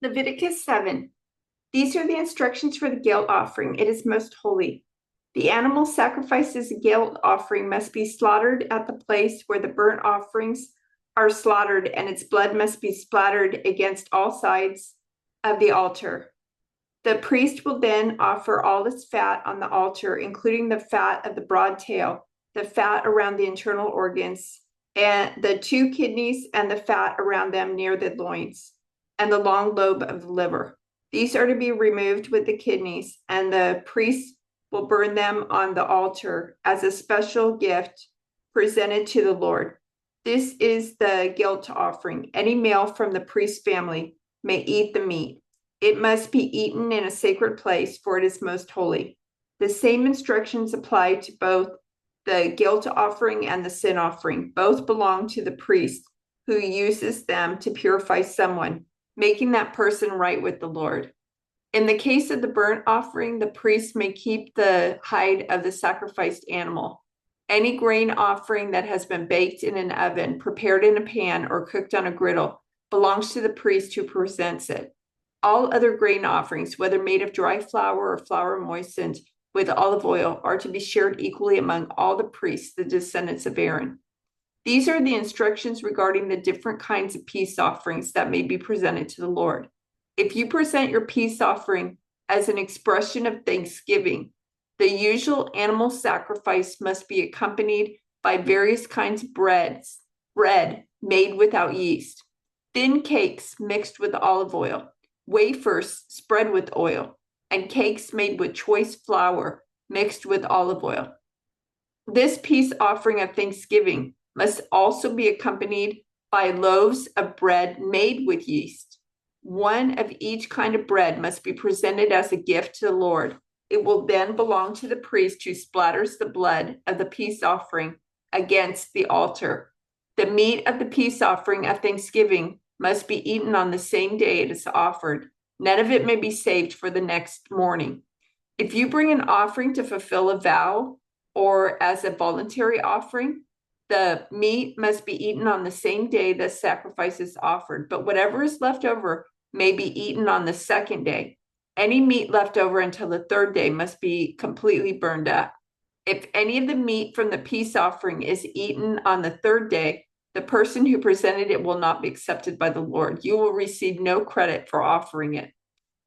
Leviticus 7. These are the instructions for the guilt offering. It is most holy. The animal sacrificed as a guilt offering must be slaughtered at the place where the burnt offerings are slaughtered, and its blood must be splattered against all sides of the altar. The priest will then offer all its fat on the altar, including the fat of the broad tail, the fat around the internal organs, and the 2 kidneys and the fat around them near the loins, and the long lobe of the liver. These are to be removed with the kidneys, and the priest will burn them on the altar as a special gift presented to the Lord. This is the guilt offering. Any male from the priest's family may eat the meat. It must be eaten in a sacred place, for it is most holy. The same instructions apply to both the guilt offering and the sin offering. Both belong to the priest, who uses them to purify someone, making that person right with the Lord. In the case of the burnt offering, the priest may keep the hide of the sacrificed animal. Any grain offering that has been baked in an oven, prepared in a pan, or cooked on a griddle belongs to the priest who presents it. All other grain offerings, whether made of dry flour or flour moistened with olive oil, are to be shared equally among all the priests, the descendants of Aaron. These are the instructions regarding the different kinds of peace offerings that may be presented to the Lord. If you present your peace offering as an expression of thanksgiving, the usual animal sacrifice must be accompanied by various kinds of bread made without yeast, thin cakes mixed with olive oil, wafers spread with oil, and cakes made with choice flour mixed with olive oil. This peace offering of thanksgiving must also be accompanied by loaves of bread made with yeast. One of each kind of bread must be presented as a gift to the Lord. It will then belong to the priest who splatters the blood of the peace offering against the altar. The meat of the peace offering of thanksgiving must be eaten on the same day it is offered. None of it may be saved for the next morning. If you bring an offering to fulfill a vow or as a voluntary offering, the meat must be eaten on the same day the sacrifice is offered, but whatever is left over may be eaten on the second day. Any meat left over until the third day must be completely burned up. If any of the meat from the peace offering is eaten on the third day, the person who presented it will not be accepted by the Lord. You will receive no credit for offering it.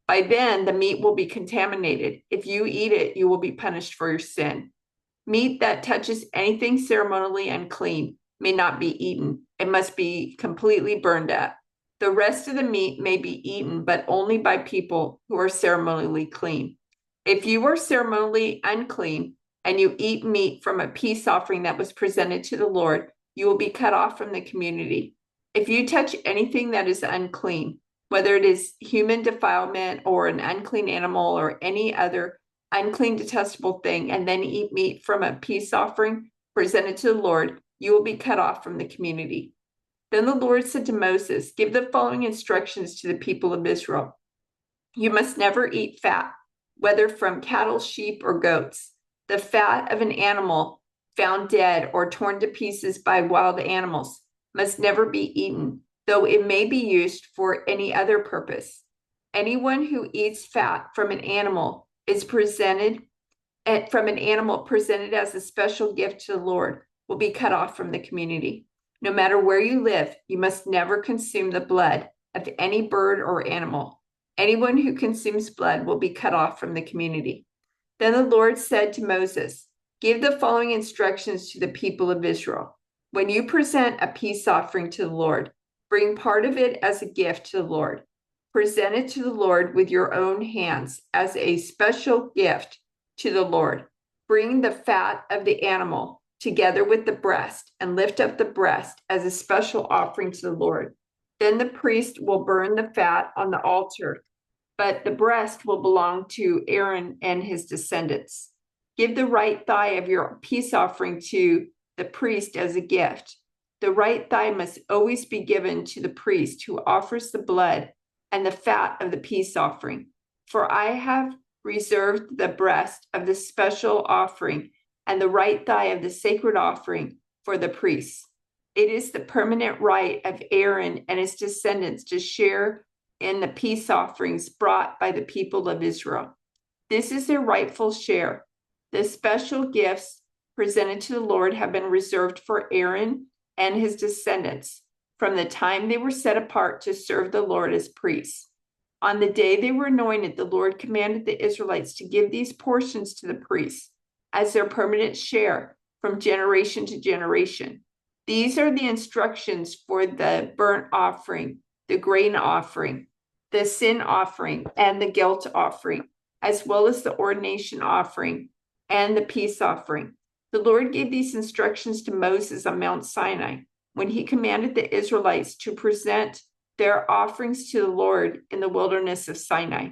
By then, the meat will be contaminated. If you eat it, you will be punished for your sin. Meat that touches anything ceremonially unclean may not be eaten. It must be completely burned up. The rest of the meat may be eaten, but only by people who are ceremonially clean. If you are ceremonially unclean and you eat meat from a peace offering that was presented to the Lord, you will be cut off from the community. If you touch anything that is unclean, whether it is human defilement or an unclean animal or any other unclean, detestable thing, and then eat meat from a peace offering presented to the Lord, you will be cut off from the community. Then the Lord said to Moses, "Give the following instructions to the people of Israel. You must never eat fat, whether from cattle, sheep, or goats. The fat of an animal found dead or torn to pieces by wild animals must never be eaten, though it may be used for any other purpose. Anyone who eats fat from an animal presented as a special gift to the Lord will be cut off from the community. No matter where you live, you must never consume the blood of any bird or animal. Anyone who consumes blood will be cut off from the community." Then the Lord said to Moses, "Give the following instructions to the people of Israel. When you present a peace offering to the Lord, bring part of it as a gift to the Lord. Present it to the Lord with your own hands as a special gift to the Lord. Bring the fat of the animal together with the breast and lift up the breast as a special offering to the Lord. Then the priest will burn the fat on the altar, but the breast will belong to Aaron and his descendants. Give the right thigh of your peace offering to the priest as a gift. The right thigh must always be given to the priest who offers the blood and the fat of the peace offering. For I have reserved the breast of the special offering and the right thigh of the sacred offering for the priests. It is the permanent right of Aaron and his descendants to share in the peace offerings brought by the people of Israel. This is their rightful share. The special gifts presented to the Lord have been reserved for Aaron and his descendants from the time they were set apart to serve the Lord as priests. On the day they were anointed, the Lord commanded the Israelites to give these portions to the priests as their permanent share from generation to generation. These are the instructions for the burnt offering, the grain offering, the sin offering, and the guilt offering, as well as the ordination offering and the peace offering. The Lord gave these instructions to Moses on Mount Sinai when he commanded the Israelites to present their offerings to the Lord in the wilderness of Sinai.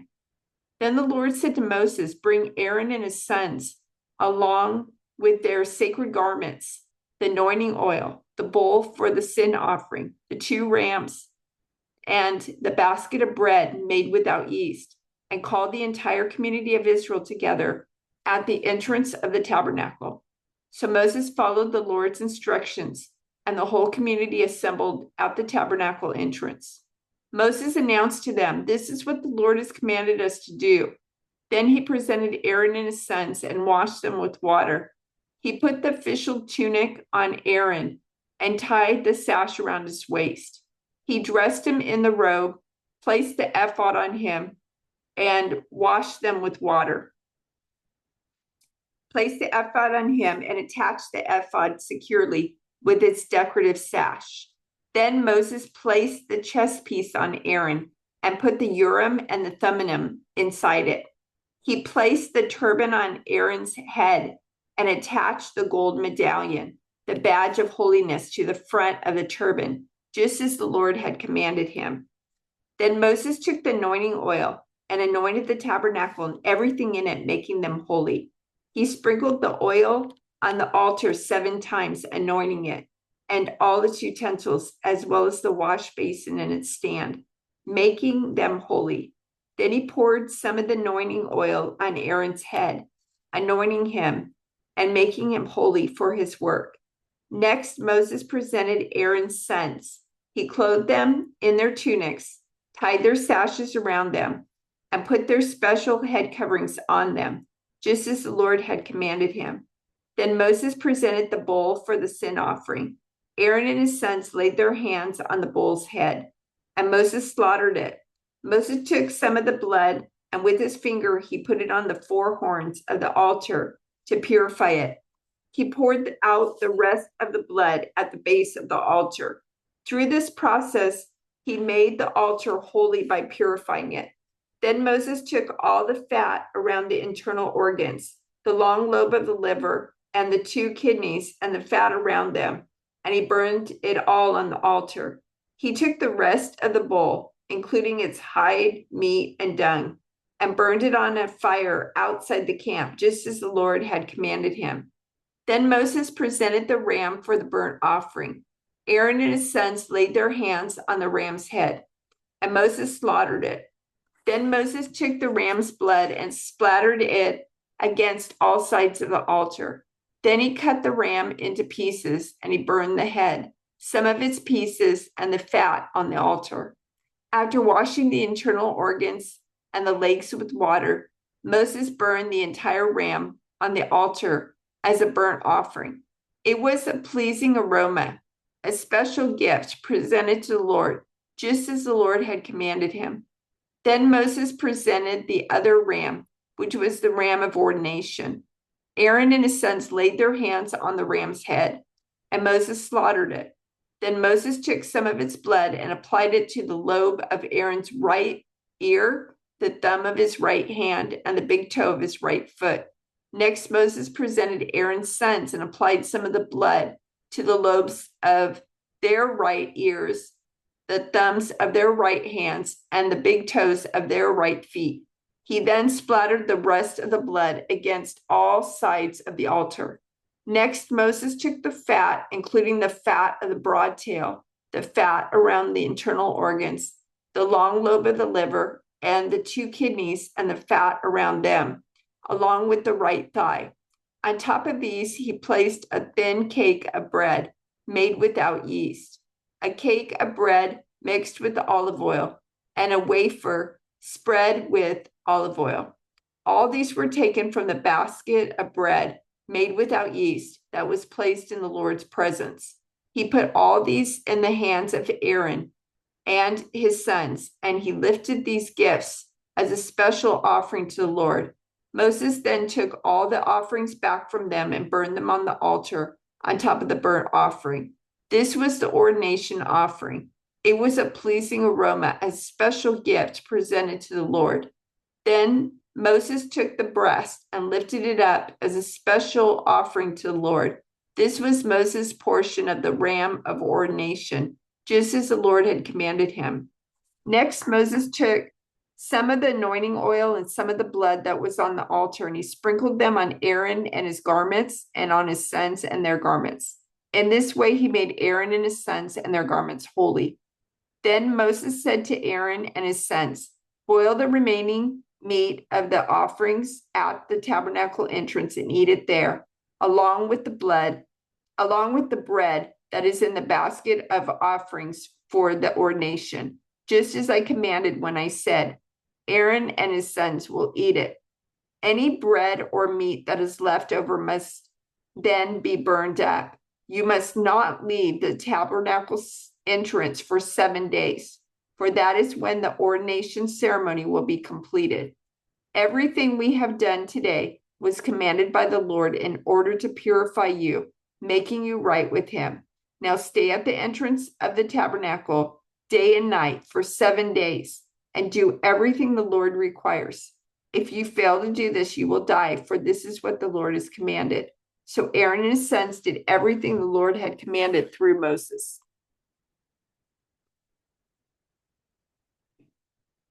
Then the Lord said to Moses, "Bring Aaron and his sons along with their sacred garments, the anointing oil, the bowl for the sin offering, the 2 rams, and the basket of bread made without yeast, and call the entire community of Israel together at the entrance of the tabernacle." So Moses followed the Lord's instructions, and the whole community assembled at the tabernacle entrance. Moses announced to them, "This is what the Lord has commanded us to do." Then he presented Aaron and his sons and washed them with water. He put the official tunic on Aaron and tied the sash around his waist. He dressed him in the robe, placed the ephod on him, and washed them with water. Placed the ephod on him and attached the ephod securely with its decorative sash. Then Moses placed the chest piece on Aaron and put the Urim and the Thummim inside it. He placed the turban on Aaron's head and attached the gold medallion, the badge of holiness, to the front of the turban, just as the Lord had commanded him. Then Moses took the anointing oil and anointed the tabernacle and everything in it, making them holy. He sprinkled the oil on the altar 7 times, anointing it, and all its utensils, as well as the wash basin and its stand, making them holy. Then he poured some of the anointing oil on Aaron's head, anointing him and making him holy for his work. Next, Moses presented Aaron's sons. He clothed them in their tunics, tied their sashes around them, and put their special head coverings on them, just as the Lord had commanded him. Then Moses presented the bull for the sin offering. Aaron and his sons laid their hands on the bull's head, and Moses slaughtered it. Moses took some of the blood, and with his finger he put it on the 4 horns of the altar to purify it. He poured out the rest of the blood at the base of the altar. Through this process, he made the altar holy by purifying it. Then Moses took all the fat around the internal organs, the long lobe of the liver, and the 2 kidneys, and the fat around them, and he burned it all on the altar. He took the rest of the bull, including its hide, meat, and dung, and burned it on a fire outside the camp, just as the Lord had commanded him. Then Moses presented the ram for the burnt offering. Aaron and his sons laid their hands on the ram's head, and Moses slaughtered it. Then Moses took the ram's blood and splattered it against all sides of the altar. Then he cut the ram into pieces, and he burned the head, some of its pieces, and the fat on the altar. After washing the internal organs and the legs with water, Moses burned the entire ram on the altar as a burnt offering. It was a pleasing aroma, a special gift presented to the Lord, just as the Lord had commanded him. Then Moses presented the other ram, which was the ram of ordination. Aaron and his sons laid their hands on the ram's head, and Moses slaughtered it. Then Moses took some of its blood and applied it to the lobe of Aaron's right ear, the thumb of his right hand, and the big toe of his right foot. Next, Moses presented Aaron's sons and applied some of the blood to the lobes of their right ears, the thumbs of their right hands, and the big toes of their right feet. He then splattered the rest of the blood against all sides of the altar. Next, Moses took the fat, including the fat of the broad tail, the fat around the internal organs, the long lobe of the liver, and the 2 kidneys and the fat around them, along with the right thigh. On top of these, he placed a thin cake of bread made without yeast, a cake of bread mixed with the olive oil, and a wafer spread with olive oil. All these were taken from the basket of bread made without yeast that was placed in the Lord's presence. He put all these in the hands of Aaron and his sons, and he lifted these gifts as a special offering to the Lord. Moses then took all the offerings back from them and burned them on the altar on top of the burnt offering. This was the ordination offering. It was a pleasing aroma, a special gift presented to the Lord. Then Moses took the breast and lifted it up as a special offering to the Lord. This was Moses' portion of the ram of ordination, just as the Lord had commanded him. Next, Moses took some of the anointing oil and some of the blood that was on the altar, and he sprinkled them on Aaron and his garments and on his sons and their garments. In this way, he made Aaron and his sons and their garments holy. Then Moses said to Aaron and his sons, boil the remaining meat of the offerings at the tabernacle entrance and eat it there, along with the bread that is in the basket of offerings for the ordination, just as I commanded when I said, Aaron and his sons will eat it. Any bread or meat that is left over must then be burned up. You must not leave the tabernacle entrance for 7 days, for that is when the ordination ceremony will be completed. Everything we have done today was commanded by the Lord in order to purify you, making you right with him. Now stay at the entrance of the tabernacle day and night for 7 days and do everything the Lord requires. If you fail to do this, you will die, for this is what the Lord has commanded. So Aaron and his sons did everything the Lord had commanded through Moses.